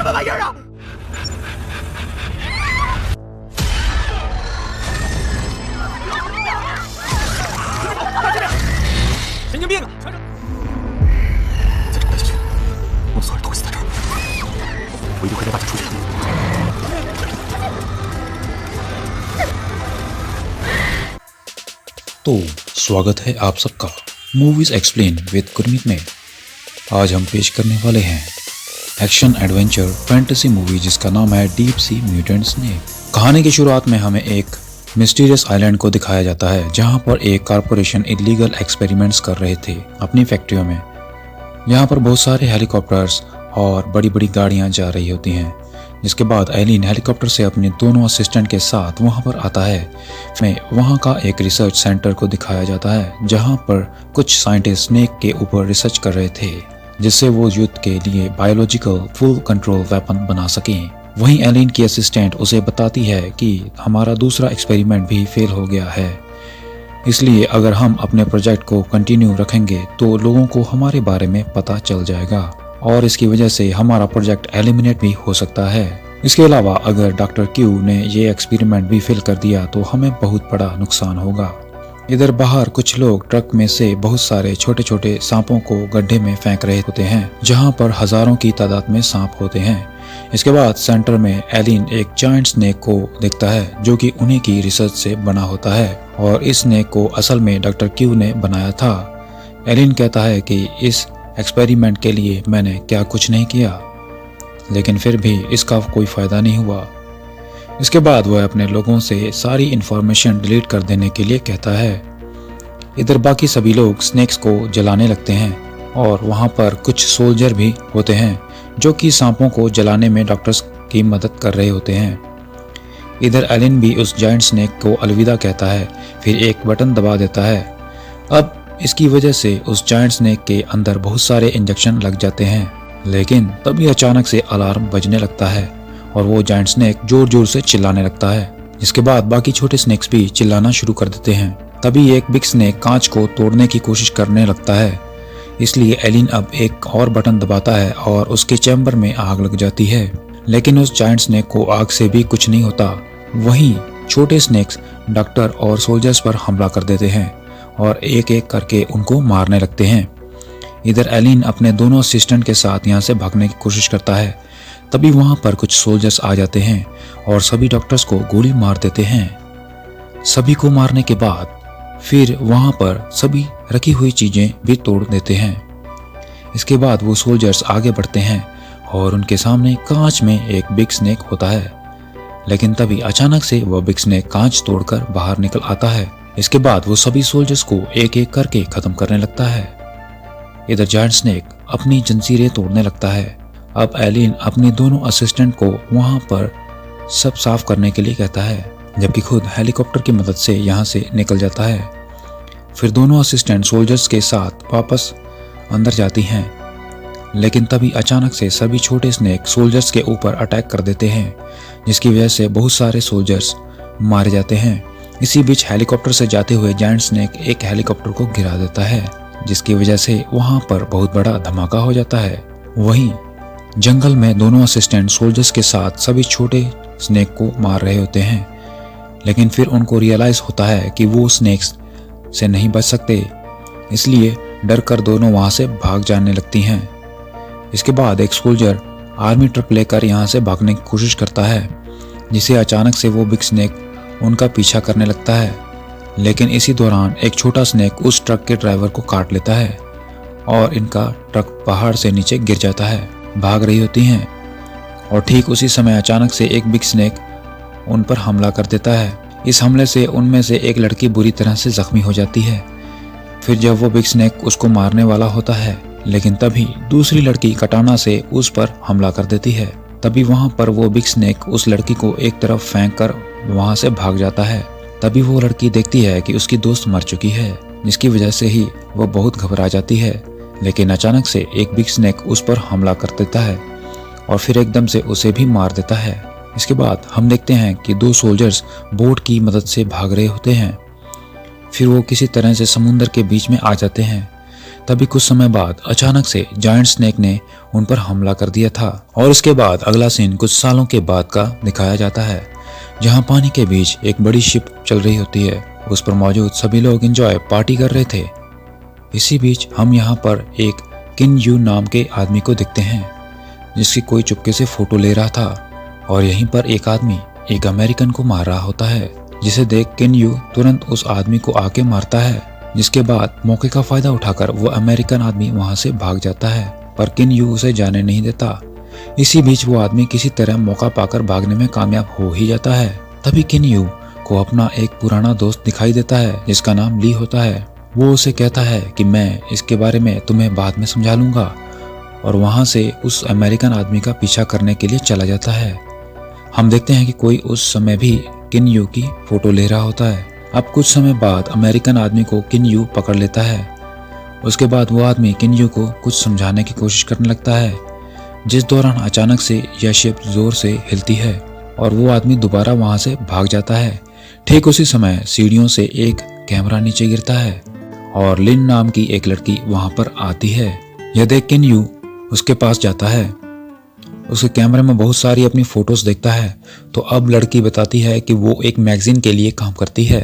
什么玩意儿啊！神经病！再这么待下去，我们所有人都会死在这儿。我一定会带大家出去。तो स्वागत है आप सबका मूवीज एक्सप्लेन विद गुरमीत में। आज हम पेश करने वाले हैं एक्शन एडवेंचर फैंटेसी मूवी जिसका नाम है डीप सी म्यूटेंट स्नेक। कहानी की शुरुआत में हमें एक मिस्टीरियस आइलैंड को दिखाया जाता है जहां पर एक कारपोरेशन इलीगल एक्सपेरिमेंट्स कर रहे थे अपनी फैक्ट्रियों में। यहाँ पर बहुत सारे हेलीकॉप्टर्स और बड़ी बड़ी गाड़ियां जा रही होती हैं। जिसके बाद एलिन हेलीकॉप्टर से अपने दोनों असिस्टेंट के साथ वहां पर आता है। में वहां का एक रिसर्च सेंटर को दिखाया जाता है जहां पर कुछ साइंटिस्ट स्नेक के ऊपर रिसर्च कर रहे थे जिससे वो युद्ध के लिए बायोलॉजिकल फुल कंट्रोल वेपन बना सकें। वहीं एलिन की असिस्टेंट उसे बताती है कि हमारा दूसरा एक्सपेरिमेंट भी फेल हो गया है, इसलिए अगर हम अपने प्रोजेक्ट को कंटिन्यू रखेंगे तो लोगों को हमारे बारे में पता चल जाएगा और इसकी वजह से हमारा प्रोजेक्ट एलिमिनेट भी हो सकता है। इसके अलावा अगर डॉक्टर क्यू ने ये एक्सपेरिमेंट भी फेल कर दिया तो हमें बहुत बड़ा नुकसान होगा। इधर बाहर कुछ लोग ट्रक में से बहुत सारे छोटे छोटे सांपों को गड्ढे में फेंक रहे होते हैं जहां पर हजारों की तादाद में सांप होते हैं। इसके बाद सेंटर में एलिन एक जायंट स्नेक को देखता है जो कि उन्हीं की रिसर्च से बना होता है और इस स्नेक को असल में डॉक्टर क्यू ने बनाया था। एलिन कहता है कि इस एक्सपेरिमेंट के लिए मैंने क्या कुछ नहीं किया, लेकिन फिर भी इसका कोई फायदा नहीं हुआ। इसके बाद वह अपने लोगों से सारी इंफॉर्मेशन डिलीट कर देने के लिए कहता है। इधर बाकी सभी लोग स्नेक्स को जलाने लगते हैं और वहां पर कुछ सोल्जर भी होते हैं जो कि सांपों को जलाने में डॉक्टर्स की मदद कर रहे होते हैं। इधर एलिन भी उस जायंट स्नेक को अलविदा कहता है, फिर एक बटन दबा देता है। अब इसकी वजह से उस जायंट स्नेक के अंदर बहुत सारे इंजेक्शन लग जाते हैं, लेकिन तभी अचानक से अलार्म बजने लगता है और वो जायंट स्नेक जोर जोर से चिल्लाने लगता है। जिसके बाद बाकी छोटे स्नेक्स भी चिल्लाना शुरू कर देते हैं। तभी एक बिग स्नेक कांच को तोड़ने की कोशिश करने लगता है, इसलिए एलिन अब एक और बटन दबाता है और उसके चैम्बर में आग लग जाती है। लेकिन उस जायंट स्नेक को आग से भी कुछ नहीं होता। वहीं छोटे स्नेक्स डॉक्टर और सोल्जर्स पर हमला कर देते हैं और एक एक करके उनको मारने लगते हैं। इधर एलिन अपने दोनों असिस्टेंट के साथ यहाँ से भागने की कोशिश करता है। तभी वहां पर कुछ सोल्जर्स आ जाते हैं और सभी डॉक्टर्स को गोली मार देते हैं। सभी को मारने के बाद फिर वहां पर सभी रखी हुई चीजें भी तोड़ देते हैं। इसके बाद वो सोल्जर्स आगे बढ़ते हैं और उनके सामने कांच में एक बिग स्नेक होता है, लेकिन तभी अचानक से वह बिग स्नेक कांच तोड़कर बाहर निकल आता है। इसके बाद वो सभी सोल्जर्स को एक एक करके खत्म करने लगता है। इधर जायंट स्नेक अपनी जंजीरें तोड़ने लगता है। अब एलिन अपनी दोनों असिस्टेंट को वहां पर सब साफ करने के लिए कहता है, जबकि खुद हेलीकॉप्टर की मदद से यहां से निकल जाता है। फिर दोनों असिस्टेंट सोल्जर्स के साथ वापस अंदर जाती हैं, लेकिन तभी अचानक से सभी छोटे स्नेक सोल्जर्स के ऊपर अटैक कर देते हैं, जिसकी वजह से बहुत सारे सोल्जर्स मारे जाते हैं। इसी बीच हेलीकॉप्टर से जाते हुए जायंट स्नेक एक हेलीकॉप्टर को गिरा देता है, जिसकी वजह से वहां पर बहुत बड़ा धमाका हो जाता है। वहीं जंगल में दोनों असिस्टेंट सोल्जर्स के साथ सभी छोटे स्नेक को मार रहे होते हैं, लेकिन फिर उनको रियलाइज होता है कि वो स्नेक्स से नहीं बच सकते, इसलिए डर कर दोनों वहां से भाग जाने लगती हैं। इसके बाद एक सोल्जर आर्मी ट्रक लेकर यहाँ से भागने की कोशिश करता है, जिसे अचानक से वो बिग स्नेक उनका पीछा करने लगता है। लेकिन इसी दौरान एक छोटा स्नेक उस ट्रक के ड्राइवर को काट लेता है और इनका ट्रक पहाड़ से नीचे गिर जाता है। भाग रही होती हैं और ठीक उसी समय अचानक से एक बिग स्नेक उन पर हमला कर देता है। इस हमले से उनमें से एक लड़की बुरी तरह से जख्मी हो जाती है। फिर जब वो बिग स्नेक उसको मारने वाला होता है, लेकिन तभी दूसरी लड़की कटाना से उस पर हमला कर देती है। तभी वहां पर वो बिग स्नेक उस लड़की को एक तरफ फेंक कर वहां से भाग जाता है। तभी वो लड़की देखती है कि उसकी दोस्त मर चुकी है, जिसकी वजह से ही वो बहुत घबरा जाती है। लेकिन अचानक से एक बिग स्नेक उस पर हमला कर देता है और फिर एकदम से उसे भी मार देता है। इसके बाद हम देखते हैं कि दो सोल्जर्स बोट की मदद से भाग रहे होते हैं। फिर वो किसी तरह से समुंदर के बीच में आ जाते हैं। तभी कुछ समय बाद अचानक से जायंट स्नेक ने उन पर हमला कर दिया था। और इसके बाद अगला सीन कुछ सालों के बाद का दिखाया जाता है, जहां पानी के बीच एक बड़ी शिप चल रही होती है। उस पर मौजूद सभी लोग एंजॉय पार्टी कर रहे थे। इसी बीच हम यहाँ पर एक किन यू नाम के आदमी को देखते हैं, जिसकी कोई चुपके से फोटो ले रहा था। और यहीं पर एक आदमी एक अमेरिकन को मार रहा होता है, जिसे देख किन यू तुरंत उस आदमी को आके मारता है। जिसके बाद मौके का फायदा उठाकर वो अमेरिकन आदमी वहां से भाग जाता है, पर किन यू उसे जाने नहीं देता। इसी बीच वो आदमी किसी तरह मौका पाकर भागने में कामयाब हो ही जाता है। तभी किन यू को अपना एक पुराना दोस्त दिखाई देता है, जिसका नाम ली होता है। वो उसे कहता है कि मैं इसके बारे में तुम्हें बाद में समझा लूंगा, और वहां से उस अमेरिकन आदमी का पीछा करने के लिए चला जाता है। हम देखते हैं कि कोई उस समय भी किन यू की फोटो ले रहा होता है। अब कुछ समय बाद अमेरिकन आदमी को किन यू पकड़ लेता है। उसके बाद वो आदमी किन यू को कुछ समझाने की कोशिश करने लगता है, जिस दौरान अचानक से यह शिप जोर से हिलती है और वो आदमी दोबारा वहां से भाग जाता है। ठीक उसी समय सीढ़ियों से एक कैमरा नीचे गिरता है और लिन नाम की एक लड़की वहां पर आती है। यह देख किन यू उसके पास जाता है। उसके कैमरे में बहुत सारी अपनी फोटोज देखता है, तो अब लड़की बताती है कि वो एक मैगजीन के लिए काम करती है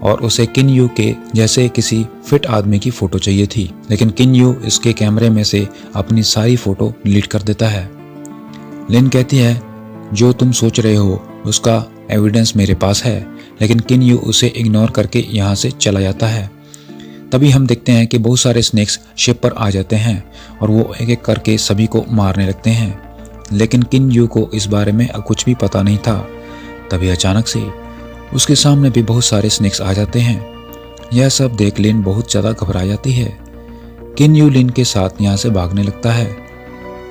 और उसे किन यू के जैसे किसी फिट आदमी की फोटो चाहिए थी। लेकिन किन यू इसके कैमरे में से अपनी सारी फोटो डिलीट कर देता है। लिन कहती है, जो तुम सोच रहे हो उसका एविडेंस मेरे पास है, लेकिन किन यू उसे इग्नोर करके यहाँ से चला जाता है। तभी हम देखते हैं कि बहुत सारे स्नेक्स शिप पर आ जाते हैं और वो एक एक करके सभी को मारने लगते हैं, लेकिन किन यू को इस बारे में कुछ भी पता नहीं था। तभी अचानक से उसके सामने भी बहुत सारे स्नेक्स आ जाते हैं। यह सब देख लिन बहुत ज़्यादा घबरा जाती है। किन यू लिन के साथ यहाँ से भागने लगता है।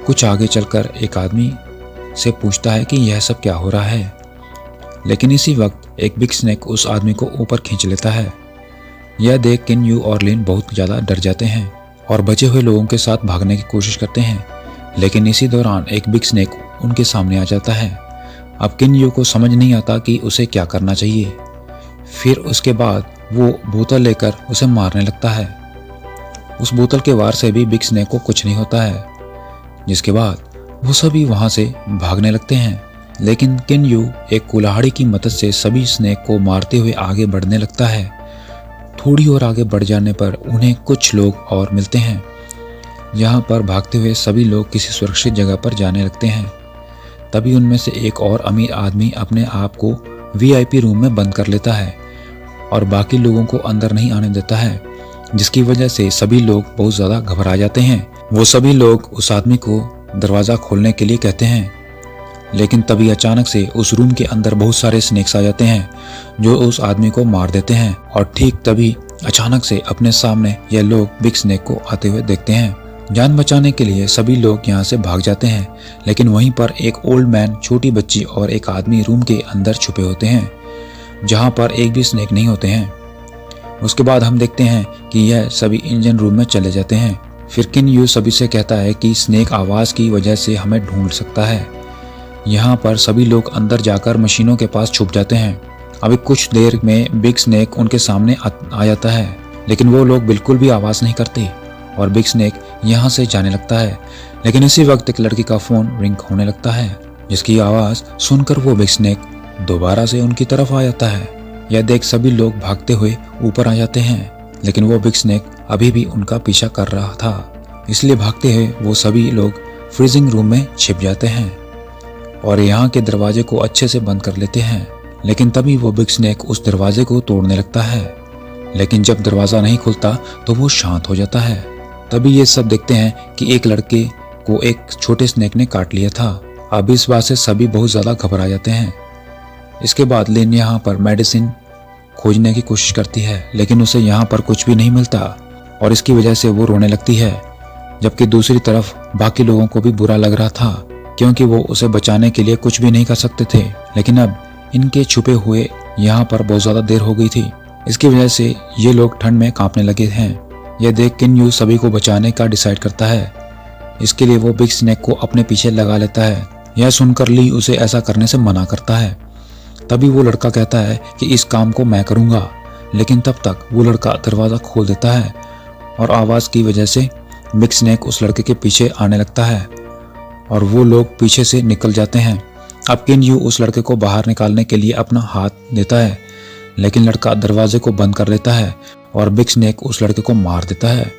कुछ आगे चलकर एक आदमी से पूछता है कि यह सब क्या हो रहा है, लेकिन इसी वक्त एक बिग स्नेक उस आदमी को ऊपर खींच लेता है। यह देख किन यू और लिन बहुत ज़्यादा डर जाते हैं और बचे हुए लोगों के साथ भागने की कोशिश करते हैं, लेकिन इसी दौरान एक बिग स्नेक उनके सामने आ जाता है। अब किन यू को समझ नहीं आता कि उसे क्या करना चाहिए। फिर उसके बाद वो बोतल लेकर उसे मारने लगता है। उस बोतल के वार से भी बिग स्नेक को कुछ नहीं होता है, जिसके बाद वो सभी वहां से भागने लगते हैं। लेकिन किन यू एक कुल्हाड़ी की मदद से सभी स्नेक को मारते हुए आगे बढ़ने लगता है। थोड़ी और आगे बढ़ जाने पर उन्हें कुछ लोग और मिलते हैं, जहां पर भागते हुए सभी लोग किसी सुरक्षित जगह पर जाने लगते हैं। तभी उनमें से एक और अमीर आदमी अपने आप को VIP रूम में बंद कर लेता है और बाकी लोगों को अंदर नहीं आने देता है, जिसकी वजह से सभी लोग बहुत ज़्यादा घबरा जाते हैं। वो सभी लोग उस आदमी को दरवाज़ा खोलने के लिए कहते हैं, लेकिन तभी अचानक से उस रूम के अंदर बहुत सारे स्नेक्स आ जाते हैं जो उस आदमी को मार देते हैं। और ठीक तभी अचानक से अपने सामने ये लोग बिग स्नेक को आते हुए देखते हैं। जान बचाने के लिए सभी लोग यहाँ से भाग जाते हैं, लेकिन वहीं पर एक ओल्ड मैन, छोटी बच्ची और एक आदमी रूम के अंदर छुपे होते हैं, जहाँ पर एक भी स्नेक नहीं होते हैं। उसके बाद हम देखते हैं कि यह सभी इंजन रूम में चले जाते हैं। फिर किन यू सभी से कहता है कि स्नेक आवाज़ की वजह से हमें ढूंढ सकता है। यहाँ पर सभी लोग अंदर जाकर मशीनों के पास छुप जाते हैं। अभी कुछ देर में बिग स्नेक उनके सामने आ जाता है, लेकिन वो लोग बिल्कुल भी आवाज़ नहीं करते और बिग स्नेक यहाँ से जाने लगता है। लेकिन इसी वक्त एक लड़की का फ़ोन रिंग होने लगता है, जिसकी आवाज़ सुनकर वो बिग स्नेक दोबारा से उनकी तरफ आ जाता है। यह देख सभी लोग भागते हुए ऊपर आ जाते हैं, लेकिन वो बिग स्नेक अभी भी उनका पीछा कर रहा था। इसलिए भागते हुए वो सभी लोग फ्रीजिंग रूम में छिप जाते हैं और यहाँ के दरवाजे को अच्छे से बंद कर लेते हैं। लेकिन तभी वो बिग स्नेक उस दरवाजे को तोड़ने लगता है, लेकिन जब दरवाज़ा नहीं खुलता तो वो शांत हो जाता है। तभी ये सब देखते हैं कि एक लड़के को एक छोटे स्नेक ने काट लिया था। अब इस बात से सभी बहुत ज़्यादा घबरा जाते हैं। इसके बाद लिन यहाँ पर मेडिसिन खोजने की कोशिश करती है, लेकिन उसे यहाँ पर कुछ भी नहीं मिलता और इसकी वजह से वो रोने लगती है। जबकि दूसरी तरफ बाकी लोगों को भी बुरा लग रहा था, क्योंकि वो उसे बचाने के लिए कुछ भी नहीं कर सकते थे। लेकिन अब इनके छुपे हुए यहाँ पर बहुत ज़्यादा देर हो गई थी। इसकी वजह से ये लोग ठंड में कांपने लगे हैं। यह देख किन यू सभी को बचाने का डिसाइड करता है। इसके लिए वो बिग स्नेक को अपने पीछे लगा लेता है। यह सुनकर ली उसे ऐसा करने से मना करता है। तभी वो लड़का कहता है कि इस काम को मैं करूँगा, लेकिन तब तक वो लड़का दरवाज़ा खोल देता है और आवाज़ की वजह से बिग स्नेक उस लड़के के पीछे आने लगता है और वो लोग पीछे से निकल जाते हैं। अब किन यू उस लड़के को बाहर निकालने के लिए अपना हाथ देता है, लेकिन लड़का दरवाजे को बंद कर लेता है और बिग स्नेक उस लड़के को मार देता है।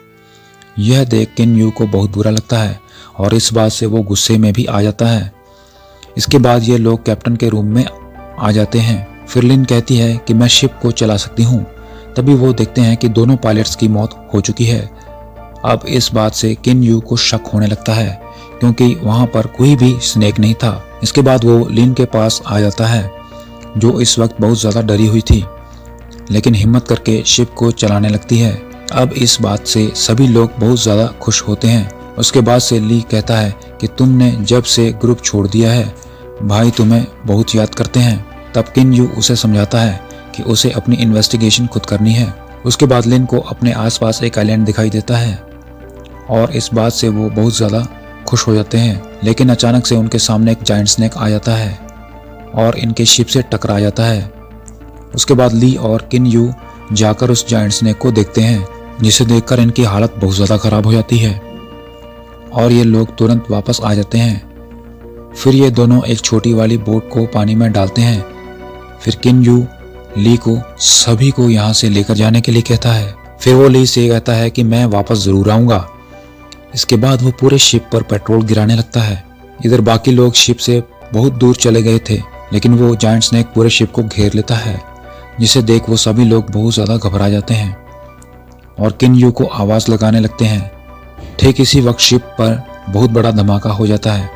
यह देख किन यू को बहुत बुरा लगता है और इस बात से वो गुस्से में भी आ जाता है। इसके बाद ये लोग कैप्टन के रूम में आ जाते हैं। फिर लिन कहती है कि मैं शिप को चला सकती हूँ। तभी वो देखते हैं कि दोनों पायलट्स की मौत हो चुकी है। अब इस बात से किन यू को शक होने लगता है क्योंकि वहाँ पर कोई भी स्नेक नहीं था। इसके बाद वो लिन के पास आ जाता है जो इस वक्त बहुत ज़्यादा डरी हुई थी, लेकिन हिम्मत करके शिप को चलाने लगती है। अब इस बात से सभी लोग बहुत ज़्यादा खुश होते हैं। उसके बाद से ली कहता है कि तुमने जब से ग्रुप छोड़ दिया है भाई तुम्हें बहुत याद करते हैं। तब किन यू उसे समझाता है कि उसे अपनी इन्वेस्टिगेशन खुद करनी है। उसके बाद लिन को अपने आसपास एक आइलैंड दिखाई देता है और इस बात से वो बहुत ज़्यादा खुश हो जाते हैं, लेकिन अचानक से उनके सामने एक जायंट स्नेक आ जाता है और इनके शिप से टकरा जाता है। उसके बाद ली और किन यू जाकर उस जायंट स्नेक को देखते हैं, जिसे देखकर इनकी हालत बहुत ज़्यादा ख़राब हो जाती है और ये लोग तुरंत वापस आ जाते हैं। फिर ये दोनों एक छोटी वाली बोट को पानी में डालते हैं। फिर किन यू ली को सभी को यहाँ से लेकर जाने के लिए कहता है। फिर वो ली से कहता है कि मैं वापस ज़रूर आऊँगा। इसके बाद वो पूरे शिप पर पेट्रोल गिराने लगता है। इधर बाकी लोग शिप से बहुत दूर चले गए थे, लेकिन वो जायंट स्नेक पूरे शिप को घेर लेता है, जिसे देख वो सभी लोग बहुत ज़्यादा घबरा जाते हैं और किन यू को आवाज़ लगाने लगते हैं। ठीक इसी वक्त शिप पर बहुत बड़ा धमाका हो जाता है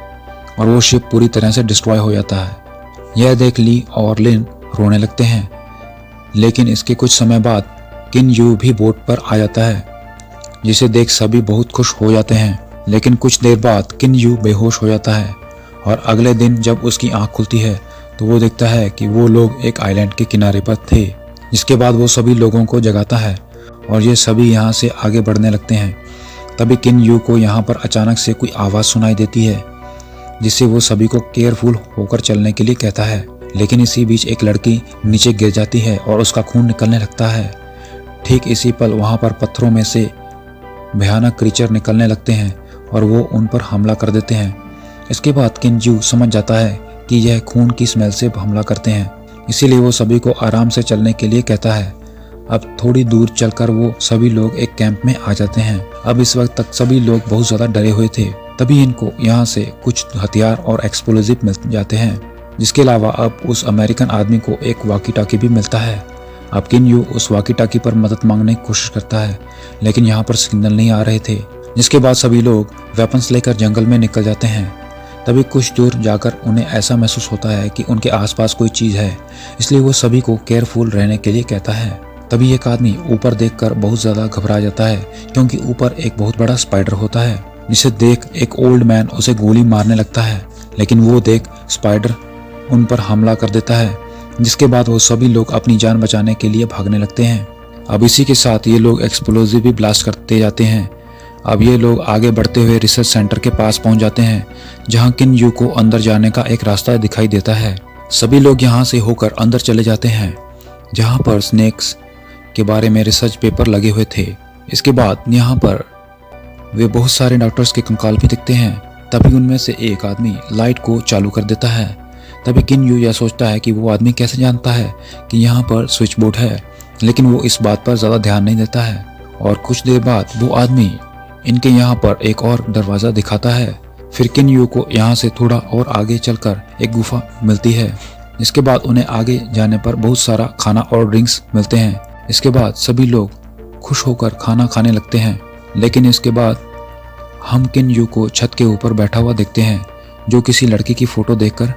और वो शिप पूरी तरह से डिस्ट्रॉय हो जाता है। यह देख ली और लिन रोने लगते हैं, लेकिन इसके कुछ समय बाद किन यू भी बोट पर आ जाता है, जिसे देख सभी बहुत खुश हो जाते हैं। लेकिन कुछ देर बाद किन यू बेहोश हो जाता है और अगले दिन जब उसकी आंख खुलती है तो वो देखता है कि वो लोग एक आइलैंड के किनारे पर थे। जिसके बाद वो सभी लोगों को जगाता है और ये सभी यहाँ से आगे बढ़ने लगते हैं। तभी किन यू को यहाँ पर अचानक से कोई आवाज़ सुनाई देती है, जिससे वो सभी को केयरफुल होकर चलने के लिए कहता है। लेकिन इसी बीच एक लड़की नीचे गिर जाती है और उसका खून निकलने लगता है। ठीक इसी पल वहाँ पर पत्थरों में से भयानक क्रीचर निकलने लगते हैं और वो उन पर हमला कर देते हैं। इसके बाद किन यू समझ जाता है कि यह खून की स्मेल से हमला करते हैं, इसीलिए वो सभी को आराम से चलने के लिए कहता है। अब थोड़ी दूर चलकर वो सभी लोग एक कैंप में आ जाते हैं। अब इस वक्त तक सभी लोग बहुत ज़्यादा डरे हुए थे। तभी इनको यहाँ से कुछ हथियार और एक्सप्लोजिव मिल जाते हैं। जिसके अलावा अब उस अमेरिकन आदमी को एक वॉकी टॉकी भी मिलता है। अब किन यू उस वॉकी टॉकी पर मदद मांगने की कोशिश करता है, लेकिन यहाँ पर सिग्नल नहीं आ रहे थे। जिसके बाद सभी लोग वेपन्स लेकर जंगल में निकल जाते हैं। तभी कुछ दूर जाकर उन्हें ऐसा महसूस होता है कि उनके आसपास कोई चीज़ है, इसलिए वो सभी को केयरफुल रहने के लिए कहता है। तभी एक आदमी ऊपर देखकर बहुत ज़्यादा घबरा जाता है, क्योंकि ऊपर एक बहुत बड़ा स्पाइडर होता है, जिसे देख एक ओल्ड मैन उसे गोली मारने लगता है, लेकिन वो देख स्पाइडर उन पर हमला कर देता है। जिसके बाद वो सभी लोग अपनी जान बचाने के लिए भागने लगते हैं। अब इसी के साथ ये लोग एक्सप्लोजिव भी ब्लास्ट करते जाते हैं। अब ये लोग आगे बढ़ते हुए रिसर्च सेंटर के पास पहुंच जाते हैं, जहां किन यू को अंदर जाने का एक रास्ता दिखाई देता है। सभी लोग यहां से होकर अंदर चले जाते हैं, जहां पर स्नेक्स के बारे में रिसर्च पेपर लगे हुए थे। इसके बाद यहाँ पर वे बहुत सारे डॉक्टर्स के कंकाल भी दिखते हैं। तभी उनमें से एक आदमी लाइट को चालू कर देता है। तभी किन यू यह सोचता है कि वो आदमी कैसे जानता है कि यहाँ पर स्विच बोर्ड है, लेकिन वो इस बात पर ज़्यादा ध्यान नहीं देता है। और कुछ देर बाद वो आदमी इनके यहाँ पर एक और दरवाज़ा दिखाता है। फिर किन यू को यहाँ से थोड़ा और आगे चलकर एक गुफा मिलती है। इसके बाद उन्हें आगे जाने पर बहुत सारा खाना और ड्रिंक्स मिलते हैं। इसके बाद सभी लोग खुश होकर खाना खाने लगते हैं। लेकिन इसके बाद हम किन यू को छत के ऊपर बैठा हुआ देखते हैं, जो किसी लड़की की फोटो देखकर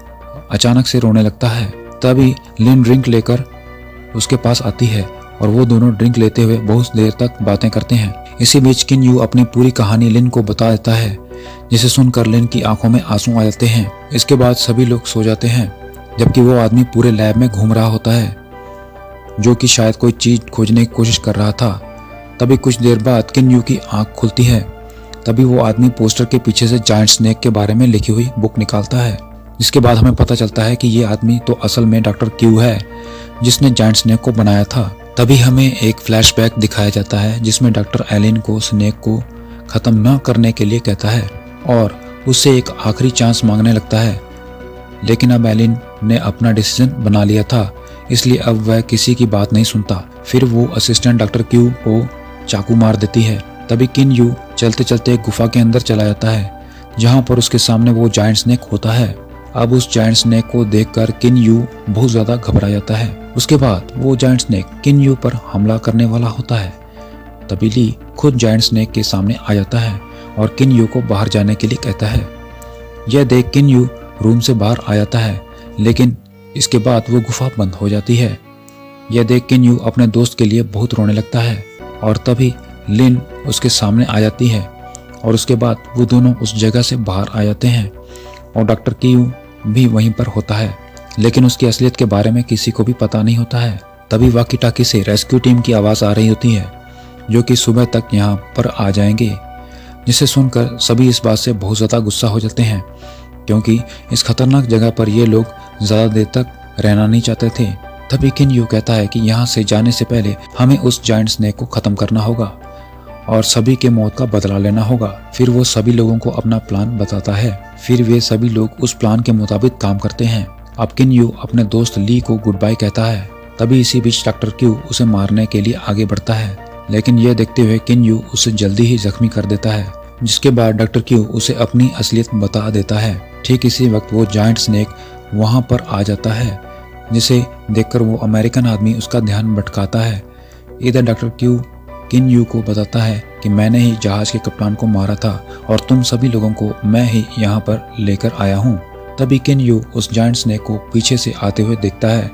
अचानक से रोने लगता है। तभी लिन ड्रिंक लेकर उसके पास आती है और वो दोनों ड्रिंक लेते हुए बहुत देर तक बातें करते हैं। इसी बीच किन यू अपनी पूरी कहानी लिन को बता देता है, जिसे सुनकर लिन की आंखों में आंसू आ जाते हैं। इसके बाद सभी लोग सो जाते हैं, जबकि वो आदमी पूरे लैब में घूम रहा होता है, जो कि शायद कोई चीज खोजने की कोशिश कर रहा था। तभी कुछ देर बाद किन यू की आंख खुलती है। तभी वो आदमी पोस्टर के पीछे से जायंट स्नेक के बारे में लिखी हुई बुक निकालता है। जिसके बाद हमें पता चलता है कि ये आदमी तो असल में डॉक्टर क्यू है, जिसने जायंट स्नेक को बनाया था। तभी हमें एक फ्लैशबैक दिखाया जाता है जिसमें डॉक्टर एलिन को स्नेक को ख़त्म न करने के लिए कहता है और उससे एक आखिरी चांस मांगने लगता है। लेकिन अब एलिन ने अपना डिसीजन बना लिया था, इसलिए अब वह किसी की बात नहीं सुनता। फिर वो असिस्टेंट डॉक्टर क्यू को चाकू मार देती है। तभी किन यू चलते चलते एक गुफा के अंदर चला जाता है जहाँ पर उसके सामने वो जायंट स्नेक होता है। अब उस जायंट स्नेक को देखकर किन यू बहुत ज़्यादा घबरा जाता है। उसके बाद वो जायंट स्नेक किन यू पर हमला करने वाला होता है। तभी ली खुद जायंट स्नेक के सामने आ जाता है और किन यू को बाहर जाने के लिए कहता है। यह देख किन यू रूम से बाहर आ जाता है, लेकिन इसके बाद वो गुफा बंद हो जाती है। यह देख किन यू अपने दोस्त के लिए बहुत रोने लगता है और तभी लिन उसके सामने आ जाती है और उसके बाद वो दोनों उस जगह से बाहर आ जाते हैं और डॉक्टर क्यू भी वहीं पर होता है, लेकिन उसकी असलियत के बारे में किसी को भी पता नहीं होता है। तभी वाकी टाकी से रेस्क्यू टीम की आवाज़ आ रही होती है जो कि सुबह तक यहाँ पर आ जाएंगे, जिसे सुनकर सभी इस बात से बहुत ज़्यादा गुस्सा हो जाते हैं क्योंकि इस खतरनाक जगह पर ये लोग ज़्यादा देर तक रहना नहीं चाहते थे। तभी किन यू कहता है कि यहाँ से जाने से पहले हमें उस जायंट स्नेक को ख़त्म करना होगा और सभी के मौत का बदला लेना होगा। फिर वो सभी लोगों को अपना प्लान बताता है। फिर वे सभी लोग उस प्लान के मुताबिक काम करते हैं। अब किन यू अपने दोस्त ली को गुड बाय कहता है। तभी इसी बीच डॉक्टर क्यू उसे मारने के लिए आगे बढ़ता है, लेकिन यह देखते हुए किन यू उसे जल्दी ही जख्मी कर देता है, जिसके बाद डॉक्टर क्यू उसे अपनी असलियत बता देता है। ठीक इसी वक्त वो जायंट स्नेक वहाँ पर आ जाता है, जिसे देखकर वो अमेरिकन आदमी उसका ध्यान भटकाता है। इधर डॉक्टर क्यू किन यू को बताता है कि मैंने ही जहाज के कप्तान को मारा था और तुम सभी लोगों को मैं ही यहाँ पर लेकर आया हूँ। तभी किन यू उस जायंट स्नेक को पीछे से आते हुए देखता है,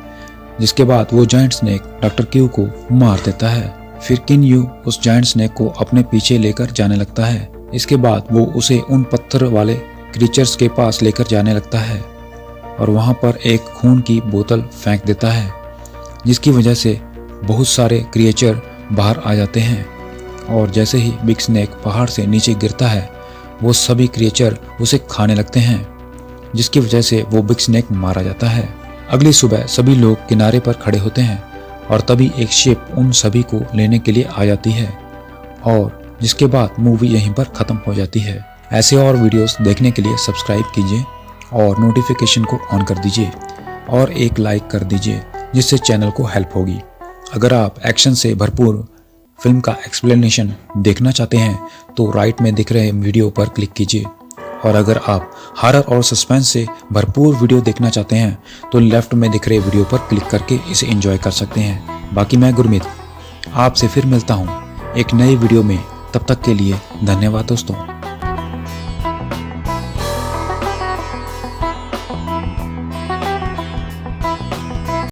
जिसके बाद वो जायंट स्नेक डॉक्टर क्यू को मार देता है। फिर किन यू उस जायंट स्नेक को अपने पीछे लेकर जाने लगता है। इसके बाद वो उसे उन पत्थर वाले क्रीचर्स के पास लेकर जाने लगता है और वहाँ पर एक खून की बोतल फेंक देता है, जिसकी वजह से बहुत सारे क्रिएचर बाहर आ जाते हैं और जैसे ही बिग स्नेक पहाड़ से नीचे गिरता है वो सभी क्रिएचर उसे खाने लगते हैं, जिसकी वजह से वो बिग स्नेक मारा जाता है। अगली सुबह सभी लोग किनारे पर खड़े होते हैं और तभी एक शिप उन सभी को लेने के लिए आ जाती है और जिसके बाद मूवी यहीं पर ख़त्म हो जाती है। ऐसे और वीडियोस देखने के लिए सब्सक्राइब कीजिए और नोटिफिकेशन को ऑन कर दीजिए और एक लाइक कर दीजिए, जिससे चैनल को हेल्प होगी। अगर आप एक्शन से भरपूर फिल्म का एक्सप्लेनेशन देखना चाहते हैं तो राइट में दिख रहे वीडियो पर क्लिक कीजिए, और अगर आप हॉरर और सस्पेंस से भरपूर वीडियो देखना चाहते हैं तो लेफ्ट में दिख रहे वीडियो पर क्लिक करके इसे एंजॉय कर सकते हैं। बाकी मैं गुरमीत आपसे फिर मिलता हूँ एक नई वीडियो में। तब तक के लिए धन्यवाद दोस्तों।